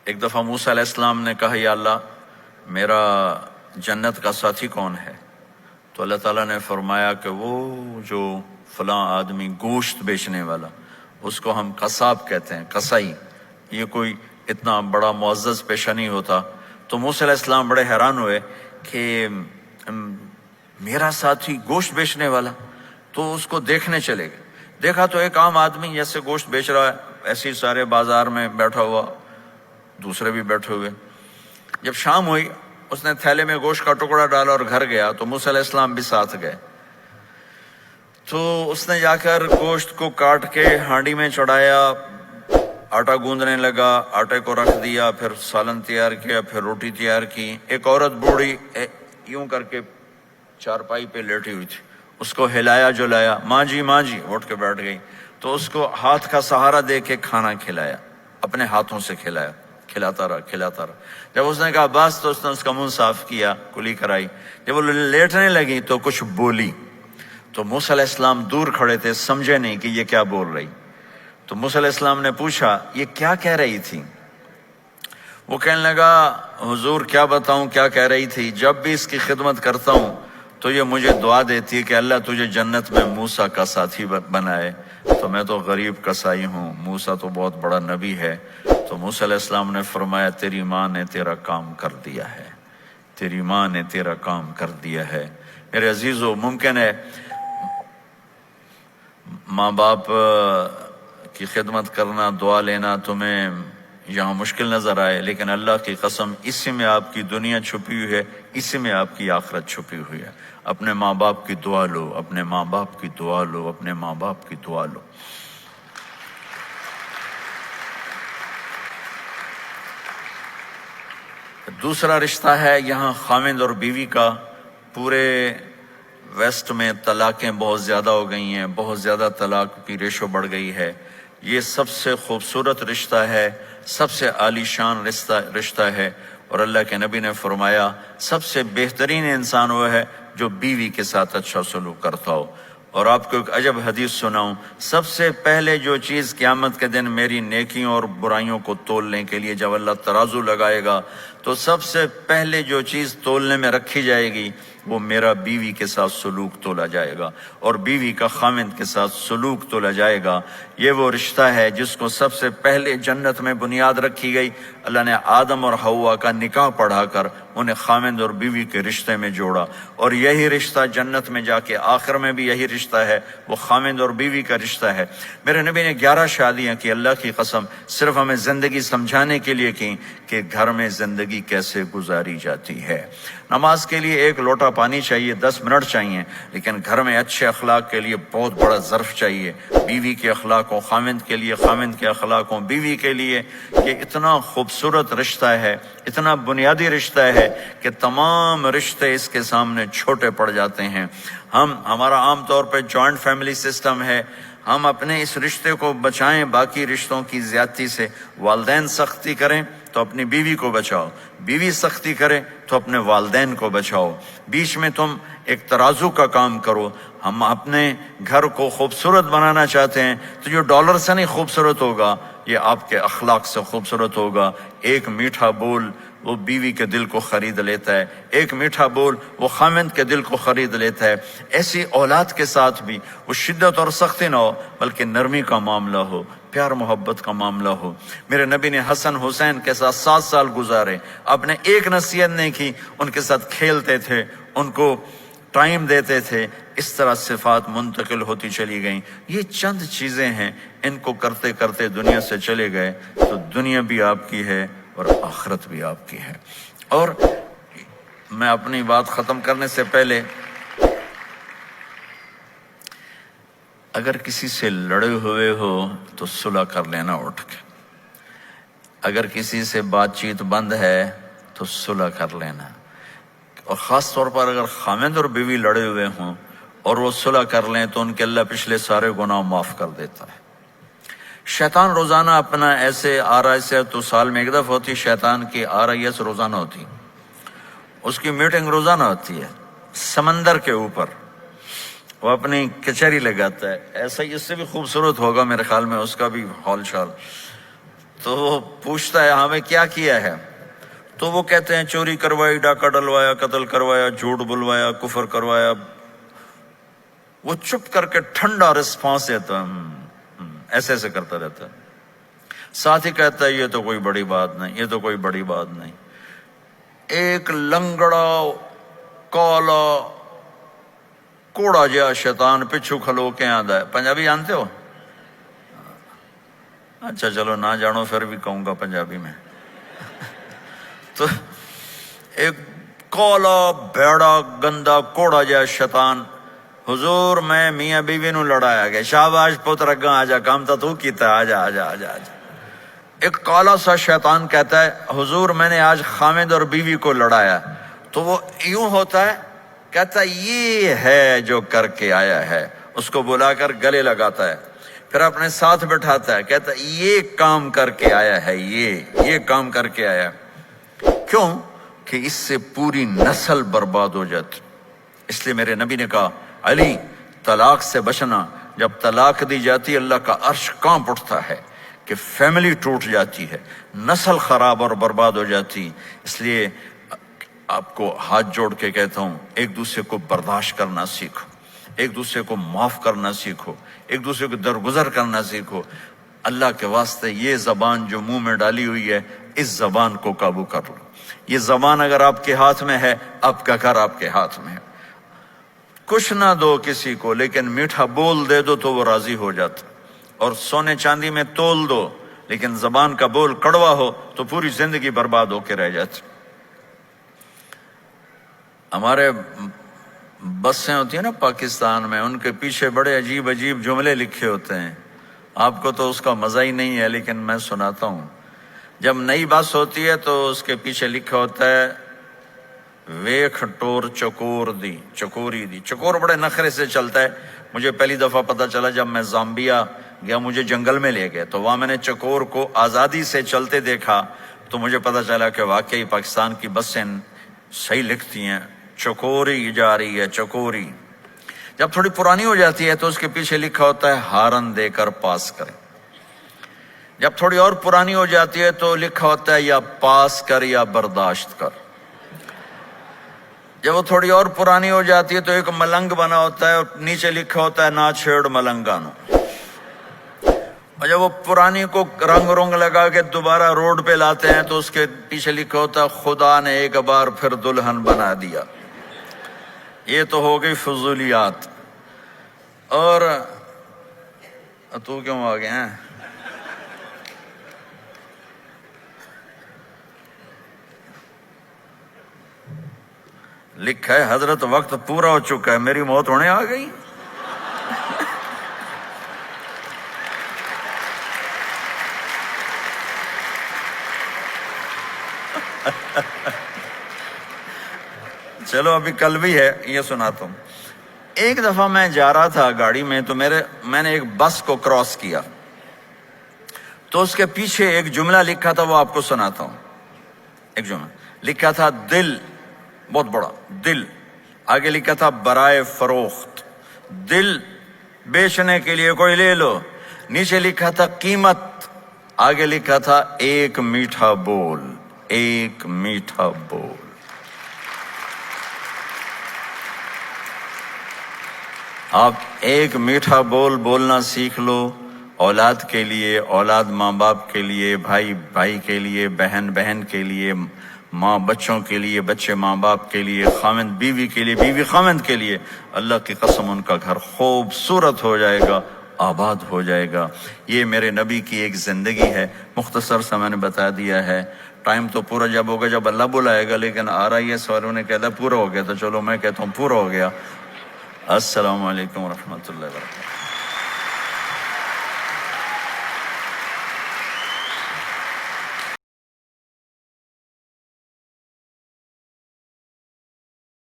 ایک دفعہ موسیٰ علیہ السلام نے کہا یا اللہ میرا جنت کا ساتھی کون ہے؟ تو اللہ تعالیٰ نے فرمایا کہ وہ جو فلاں آدمی گوشت بیچنے والا، اس کو ہم قصاب کہتے ہیں، قصائی، یہ کوئی اتنا بڑا معزز پیشہ نہیں ہوتا۔ تو موسیٰ علیہ السلام بڑے حیران ہوئے کہ میرا ساتھی گوشت بیچنے والا، تو اس کو دیکھنے چلے گئے۔ دیکھا تو ایک عام آدمی جیسے گوشت بیچ رہا ہے، ایسے ہی سارے بازار میں بیٹھا ہوا، دوسرے بھی بیٹھے ہوئے۔ جب شام ہوئی اس نے تھیلے میں گوشت کا ٹکڑا ڈالا اور گھر گیا تو موسیٰ علیہ السلام بھی ساتھ گئے۔ تو اس نے جا کر گوشت کو کاٹ کے ہانڈی میں چڑھایا، آٹا گوندنے لگا، آٹے کو رکھ دیا، پھر سالن تیار کیا، پھر روٹی تیار کی۔ ایک عورت بوڑھی یوں کر کے چارپائی پہ لیٹی ہوئی تھی، اس کو ہلایا جلایا، ماں جی ماں جی اٹھ کے بیٹھ گئی۔ تو اس کو ہاتھ کا سہارا دے کے کھانا کھلایا، اپنے ہاتھوں سے کھلایا، کھلاتا رہا۔ جب اس نے کہا بس تو اس نے اس کا منہ صاف کیا، کلی کرائی۔ جب وہ لیٹنے لگی تو کچھ بولی، تو موسیٰ علیہ السلام دور کھڑے تھے، سمجھے نہیں کہ یہ کیا بول رہی۔ تو موسیٰ علیہ السلام نے پوچھا یہ کیا کہہ رہی تھی؟ وہ کہنے لگا حضور کیا بتاؤں کیا کہہ رہی تھی، جب بھی اس کی خدمت کرتا ہوں تو یہ مجھے دعا دیتی ہے کہ اللہ تجھے جنت میں موسیٰ کا ساتھی بنائے۔ تو میں تو غریب کسائی ہوں، موسیٰ تو بہت بڑا نبی ہے۔ تو موسیٰ علیہ السلام نے فرمایا تیری ماں نے تیرا کام کر دیا ہے، تیری ماں نے تیرا کام کر دیا ہے۔ میرے عزیزو، ممکن ہے ماں باپ کی خدمت کرنا، دعا لینا تمہیں یہاں مشکل نظر آئے، لیکن اللہ کی قسم اسی میں آپ کی دنیا چھپی ہوئی ہے، اسی میں آپ کی آخرت چھپی ہوئی ہے۔ اپنے ماں باپ کی دعا لو، اپنے ماں باپ کی دعا لو، اپنے ماں باپ کی دعا لو۔ دوسرا رشتہ ہے یہاں خاوند اور بیوی کا۔ پورے ویسٹ میں طلاقیں بہت زیادہ ہو گئی ہیں، بہت زیادہ طلاق کی ریشو بڑھ گئی ہے۔ یہ سب سے خوبصورت رشتہ ہے، سب سے عالی شان رشتہ ہے، اور اللہ کے نبی نے فرمایا سب سے بہترین انسان وہ ہے جو بیوی کے ساتھ اچھا سلوک کرتا ہو۔ اور آپ کو ایک عجب حدیث سناؤں، سب سے پہلے جو چیز قیامت کے دن میری نیکیوں اور برائیوں کو تولنے کے لیے جب اللہ ترازو لگائے گا تو سب سے پہلے جو چیز تولنے میں رکھی جائے گی وہ میرا بیوی کے ساتھ سلوک تولا جائے گا، اور بیوی کا خاوند کے ساتھ سلوک تولا جائے گا۔ یہ وہ رشتہ ہے جس کو سب سے پہلے جنت میں بنیاد رکھی گئی۔ اللہ نے آدم اور حوا کا نکاح پڑھا کر انہیں خاوند اور بیوی کے رشتے میں جوڑا، اور یہی رشتہ جنت میں جا کے آخر میں بھی یہی رشتہ ہے، وہ خاوند اور بیوی کا رشتہ ہے۔ میرے نبی نے 11 شادیاں کی، اللہ کی قسم صرف ہمیں زندگی سمجھانے کے لیے کی کہ گھر میں زندگی کیسے گزاری جاتی ہے۔ نماز کے لیے ایک لوٹا پانی چاہیے، 10 منٹ چاہیے، لیکن گھر میں اچھے اخلاق کے لیے بہت بڑا ظرف چاہیے۔ بیوی کے اخلاق ہوں خاوند کے لیے، خاوند کے اخلاق ہوں بیوی کے لیے۔ یہ اتنا خوبصورت رشتہ ہے، اتنا بنیادی رشتہ ہے کہ تمام رشتے اس کے سامنے چھوٹے پڑ جاتے ہیں۔ ہمارا عام طور پہ جوائنٹ فیملی سسٹم ہے، ہم اپنے اس رشتے کو بچائیں باقی رشتوں کی زیادتی سے۔ والدین سختی کریں تو اپنی بیوی کو بچاؤ، بیوی سختی کرے تو اپنے والدین کو بچاؤ، بیچ میں تم ایک ترازو کا کام کرو۔ ہم اپنے گھر کو خوبصورت بنانا چاہتے ہیں تو جو ڈالر سے نہیں خوبصورت ہوگا، یہ آپ کے اخلاق سے خوبصورت ہوگا۔ ایک میٹھا بول وہ بیوی کے دل کو خرید لیتا ہے، ایک میٹھا بول وہ خاوند کے دل کو خرید لیتا ہے۔ ایسی اولاد کے ساتھ بھی وہ شدت اور سختی نہ ہو بلکہ نرمی کا معاملہ ہو، پیار محبت کا معاملہ ہو۔ میرے نبی نے حسن حسین کے ساتھ 7 سال گزارے، آپ نے ایک نصیحت نہیں کی، ان کے ساتھ کھیلتے تھے، ان کو ٹائم دیتے تھے۔ اس طرح صفات منتقل ہوتی چلی گئیں۔ یہ چند چیزیں ہیں، ان کو کرتے کرتے دنیا سے چلے گئے تو دنیا بھی آپ کی ہے اور آخرت بھی آپ کی ہے۔ اور میں اپنی بات ختم کرنے سے پہلے اگر کسی سے لڑے ہوئے ہو تو صلح کر لینا اٹھ کے، اگر کسی سے بات چیت بند ہے تو صلح کر لینا، اور خاص طور پر اگر خاوند اور بیوی لڑے ہوئے ہوں اور وہ صلح کر لیں تو ان کے اللہ پچھلے سارے گناہ معاف کر دیتا ہے۔ شیطان روزانہ اپنا ایسے RIS ہے تو سال میں ایک دفعہ ہوتی، شیطان کی RIS روزانہ ہوتی، اس کی میٹنگ روزانہ ہوتی ہے سمندر کے اوپر، وہ اپنی کچہری لگاتا ہے، ایسا ہی اس سے بھی خوبصورت ہوگا میرے خیال میں اس کا بھی ہال شال۔ تو وہ پوچھتا ہے ہمیں کیا کیا ہے؟ تو وہ کہتے ہیں چوری کروائی، ڈاکہ ڈلوایا، قتل کروایا، جھوٹ بلوایا، کفر کروایا۔ وہ چپ کر کے ٹھنڈا رسپانس دیتا ہے، ایسے ایسے کرتا رہتا ہے۔ ساتھ ہی کہتا ہے یہ تو کوئی بڑی بات نہیں، یہ تو کوئی بڑی بات نہیں۔ ایک لنگڑا کالا کوڑا جہا شیطان پچھو کھلو کے آندا ہے۔ پنجابی جانتے ہو؟ اچھا چلو نہ جانو پھر بھی کہوں گا پنجابی میں۔ تو ایک کالا بھیڑا گندا کوڑا جہا شیطان، حضور میں میاں بیوی نو لڑایا گیا، شاباش پتر اگاں آجا، کام تو کیتا، آجا آجا آجا آجا۔ ایک کالا سا شیطان کہتا ہے حضور میں نے آج خامد اور بیوی کو لڑایا۔ تو وہ یوں ہوتا ہے، کہتا ہے یہ ہے جو کر کے آیا ہے، اس کو بلا کر گلے لگاتا ہے، پھر اپنے ساتھ بٹھاتا ہے، کہتا ہے یہ کام کر کے آیا ہے، یہ کام کر کے آیا ہے۔ کیوں؟ کہ اس سے پوری نسل برباد ہو جاتی۔ اس لیے میرے نبی نے کہا علی طلاق سے بچنا، جب طلاق دی جاتی اللہ کا عرش کانپ اٹھتا ہے کہ فیملی ٹوٹ جاتی ہے، نسل خراب اور برباد ہو جاتی۔ اس لیے آپ کو ہاتھ جوڑ کے کہتا ہوں ایک دوسرے کو برداشت کرنا سیکھو، ایک دوسرے کو معاف کرنا سیکھو، ایک دوسرے کو درگزر کرنا سیکھو۔ اللہ کے واسطے یہ زبان جو منہ میں ڈالی ہوئی ہے، اس زبان کو قابو کر لو۔ یہ زبان اگر آپ کے ہاتھ میں ہے، آپ کا گھر آپ کے ہاتھ میں ہے۔ کچھ نہ دو کسی کو، لیکن میٹھا بول دے دو تو وہ راضی ہو جاتا، اور سونے چاندی میں تول دو لیکن زبان کا بول کڑوا ہو تو پوری زندگی برباد ہو کے رہ جاتی۔ ہمارے بسیں ہوتی ہیں نا پاکستان میں، ان کے پیچھے بڑے عجیب عجیب جملے لکھے ہوتے ہیں، آپ کو تو اس کا مزہ ہی نہیں ہے لیکن میں سناتا ہوں۔ جب نئی بس ہوتی ہے تو اس کے پیچھے لکھا ہوتا ہے ویکھ ٹور چکور دی، چکوری دی۔ چکور بڑے نخرے سے چلتا ہے۔ مجھے پہلی دفعہ پتہ چلا جب میں زامبیا گیا، مجھے جنگل میں لے گئے تو وہاں میں نے چکور کو آزادی سے چلتے دیکھا، تو مجھے پتہ چلا کہ واقعی پاکستان کی بسیں صحیح لکھتی ہیں، چکوری جا رہی ہے، چکوری۔ جب تھوڑی پرانی ہو جاتی ہے تو اس کے پیچھے لکھا ہوتا ہے ہارن دے کر پاس کریں۔ جب تھوڑی اور پرانی ہو جاتی ہے تو لکھا ہوتا ہے یا پاس کر یا برداشت کر۔ جب وہ تھوڑی اور پرانی ہو جاتی ہے تو ایک ملنگ بنا ہوتا ہے اور نیچے لکھا ہوتا ہے نہ چھیڑ ملنگانو۔ اور جب وہ پرانی کو رنگ رنگ لگا کے دوبارہ روڈ پہ لاتے ہیں تو اس کے پیچھے لکھا ہوتا ہے خدا نے ایک بار پھر دلہن بنا دیا۔ یہ تو ہو گئی فضولیات۔ اور تو کیوں آ گئے ہیں؟ لکھا ہے حضرت وقت پورا ہو چکا ہے، میری موت ہونے آ گئی۔ چلو ابھی کل بھی ہے، یہ سناتا ہوں۔ ایک دفعہ میں جا رہا تھا گاڑی میں تو میں نے ایک بس کو کراس کیا تو اس کے پیچھے ایک جملہ لکھا تھا، وہ آپ کو سناتا ہوں۔ ایک جملہ لکھا تھا دل، بہت بڑا دل، آگے لکھا تھا برائے فروخت، دل بیچنے کے لیے کوئی لے لو، نیچے لکھا تھا قیمت، آگے لکھا تھا ایک میٹھا بول، ایک میٹھا بول۔ آپ ایک میٹھا بول بولنا سیکھ لو، اولاد کے لیے، اولاد ماں باپ کے لیے، بھائی بھائی کے لیے، بہن بہن کے لیے، ماں بچوں کے لیے، بچے ماں باپ کے لیے، خامند بیوی کے لیے، بیوی خامند کے لیے۔ اللہ کی قسم ان کا گھر خوبصورت ہو جائے گا، آباد ہو جائے گا۔ یہ میرے نبی کی ایک زندگی ہے، مختصر سا میں نے بتا دیا ہے۔ ٹائم تو پورا جب ہوگا جب اللہ بلائے گا، لیکن آ رہا ہے سوالوں نے کہتا پورا ہو گیا، تو چلو میں کہتا ہوں پورا ہو گیا۔ السلام علیکم ورحمۃ اللہ وبرکاتہ۔